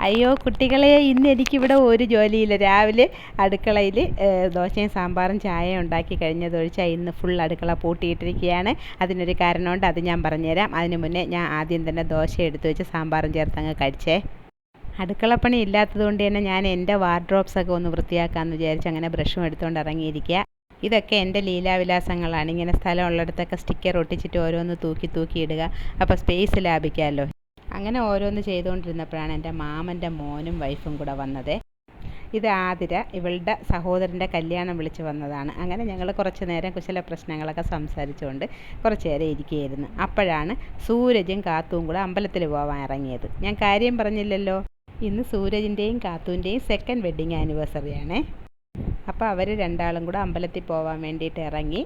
അയ്യോ കുട്ടികളെ, ഇന്ന് എനിക്കിവിടെ ഒരു ജോലിയില്ല. രാവിലെ അടുക്കളയിൽ ദോശയും സാമ്പാറും ചായയും ഉണ്ടാക്കി കഴിഞ്ഞതൊഴിച്ചാൽ ഇന്ന് ഫുൾ അടുക്കള പൂട്ടിയിട്ടിരിക്കുകയാണ്. അതിനൊരു കാരണമുണ്ട്, അത് ഞാൻ പറഞ്ഞുതരാം. അതിന് മുന്നേ ഞാൻ ആദ്യം തന്നെ ദോശ എടുത്ത് വെച്ച് സാമ്പാറും ചേർത്തങ്ങ് കഴിച്ചേ. അടുക്കളപ്പണി ഇല്ലാത്തത് കൊണ്ട് തന്നെ ഞാൻ എൻ്റെ വാർഡ്രോബ്സൊക്കെ ഒന്ന് വൃത്തിയാക്കാമെന്ന് വിചാരിച്ച് അങ്ങനെ ബ്രഷും എടുത്തുകൊണ്ട് ഇറങ്ങിയിരിക്കുക. ഇതൊക്കെ എൻ്റെ ലീലാവിലാസങ്ങളാണ്. ഇങ്ങനെ സ്ഥലമുള്ളിടത്തൊക്കെ സ്റ്റിക്കർ ഒട്ടിച്ചിട്ട് ഓരോന്ന് തൂക്കി തൂക്കി ഇടുക. അപ്പോൾ സ്പേസ് ലാഭിക്കാമല്ലോ. അങ്ങനെ ഓരോന്ന് ചെയ്തുകൊണ്ടിരുന്നപ്പോഴാണ് എൻ്റെ മാമൻ്റെ മോനും വൈഫും കൂടെ വന്നത്. ഇത് ആതിര, ഇവളുടെ സഹോദരൻ്റെ കല്യാണം വിളിച്ച് വന്നതാണ്. അങ്ങനെ ഞങ്ങൾ കുറച്ച് നേരം കുശല പ്രശ്നങ്ങളൊക്കെ സംസാരിച്ചുകൊണ്ട് കുറച്ച് നേരം ഇരിക്കുകയായിരുന്നു. അപ്പോഴാണ് സൂരജും കാത്തുവും കൂടെ അമ്പലത്തിൽ പോകാൻ ഇറങ്ങിയത്. ഞാൻ കാര്യം പറഞ്ഞില്ലല്ലോ, ഇന്ന് സൂരജിൻ്റെയും കാത്തുവിൻ്റെയും സെക്കൻഡ് വെഡ്ഡിങ് ആനിവേഴ്സറിയാണേ. അപ്പോൾ അവർ രണ്ടാളും കൂടെ അമ്പലത്തിൽ പോകാൻ വേണ്ടിയിട്ട് ഇറങ്ങി.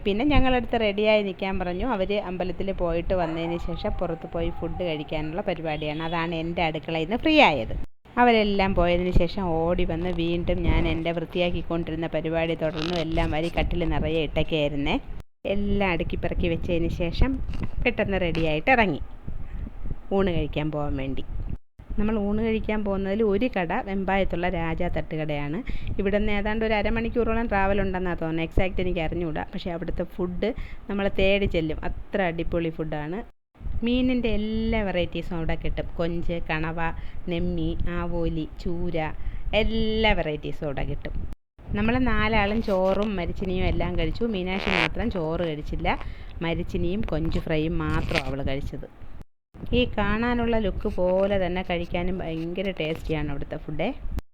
പിന്നെ ഞങ്ങളടുത്ത് റെഡിയായി നിൽക്കാൻ പറഞ്ഞു. അവർ അമ്പലത്തിൽ പോയിട്ട് വന്നതിന് ശേഷം പുറത്ത് പോയി ഫുഡ് കഴിക്കാനുള്ള പരിപാടിയാണ്. അതാണ് എൻ്റെ അടുക്കളയിൽ നിന്ന് ഫ്രീ ആയത്. അവരെല്ലാം പോയതിന് ശേഷം ഓടി വന്ന് വീണ്ടും ഞാൻ എൻ്റെ വൃത്തിയാക്കിക്കൊണ്ടിരുന്ന പരിപാടി തുടർന്നു. എല്ലാം വരി കട്ടിൽ നിറയെ ഇട്ടൊക്കെയായിരുന്നേ. എല്ലാം അടുക്കി പെറുക്കി വെച്ചതിന് ശേഷം പെട്ടെന്ന് റെഡിയായിട്ട് ഇറങ്ങി ഊണ് കഴിക്കാൻ പോകാൻ വേണ്ടി. നമ്മൾ ഊണ് കഴിക്കാൻ പോകുന്നതിൽ ഒരു കട വെമ്പായത്തുള്ള രാജാ തട്ടുകടയാണ്. ഇവിടെ നിന്ന് ഏതാണ്ട് ഒരു അരമണിക്കൂറോളം ട്രാവൽ ഉണ്ടെന്നാണ് തോന്നുന്നത്. എക്സാക്റ്റ് എനിക്ക് അറിഞ്ഞുകൂടാ. പക്ഷേ അവിടുത്തെ ഫുഡ് നമ്മൾ തേടി ചെല്ലും, അത്ര അടിപൊളി ഫുഡാണ്. മീനിൻ്റെ എല്ലാ വെറൈറ്റീസും അവിടെ കിട്ടും. കൊഞ്ച്, കണവ, നെമ്മി, ആവോലി, ചൂര, എല്ലാ വെറൈറ്റീസും അവിടെ കിട്ടും. നമ്മൾ നാലാളും ചോറും മരിച്ചിനിയും എല്ലാം കഴിച്ചു. മീനാക്ഷി മാത്രം ചോറ് കഴിച്ചില്ല. മരിച്ചിനിയും കൊഞ്ച് ഫ്രൈയും മാത്രം അവൾ കഴിച്ചത്. ഈ കാണാനുള്ള ലുക്ക് പോലെ തന്നെ കഴിക്കാനും ഭയങ്കര ടേസ്റ്റിയാണ് അവിടുത്തെ ഫുഡ്.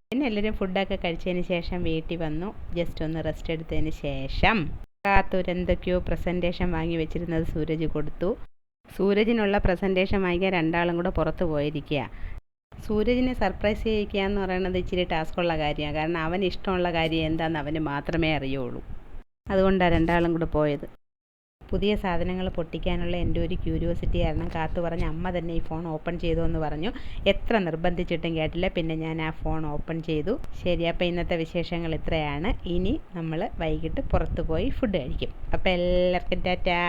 പിന്നെ എല്ലാവരും ഫുഡൊക്കെ കഴിച്ചതിന് ശേഷം വീട്ടിൽ വന്നു. ജസ്റ്റ് ഒന്ന് റെസ്റ്റ് എടുത്തതിന് ശേഷം കാത്തൂരെന്തൊക്കെയോ പ്രസൻറ്റേഷൻ വാങ്ങി വെച്ചിരുന്നത് സൂരജ് കൊടുത്തു. സൂരജിനുള്ള പ്രസൻറ്റേഷൻ വാങ്ങിക്കാൻ രണ്ടാളും കൂടെ പുറത്ത് പോയിരിക്കുക. സൂരജിനെ സർപ്രൈസ് ചെയ്യിക്കുക എന്ന് പറയുന്നത് ഇച്ചിരി ടാസ്ക്കുള്ള കാര്യമാണ്. കാരണം അവന് ഇഷ്ടമുള്ള കാര്യം എന്താണെന്ന് അവന് മാത്രമേ അറിയുള്ളൂ. അതുകൊണ്ടാണ് രണ്ടാളും കൂടെ പോയത്. പുതിയ സാധനങ്ങൾ പൊട്ടിക്കാനുള്ള എൻ്റെ ഒരു ക്യൂരിയോസിറ്റി കാരണം കാത്തു പറഞ്ഞ് അമ്മ തന്നെ ഈ ഫോൺ ഓപ്പൺ ചെയ്തു എന്ന് പറഞ്ഞു. എത്ര നിർബന്ധിച്ചിട്ടും കേട്ടില്ല. പിന്നെ ഞാൻ ആ ഫോൺ ഓപ്പൺ ചെയ്തു. ശരി, അപ്പോൾ ഇന്നത്തെ വിശേഷങ്ങൾ ഇത്രയാണ്. ഇനി നമ്മൾ വൈകിട്ട് പുറത്ത് പോയി ഫുഡ് കഴിക്കും. അപ്പോൾ എല്ലാവർക്കും ടാറ്റാ.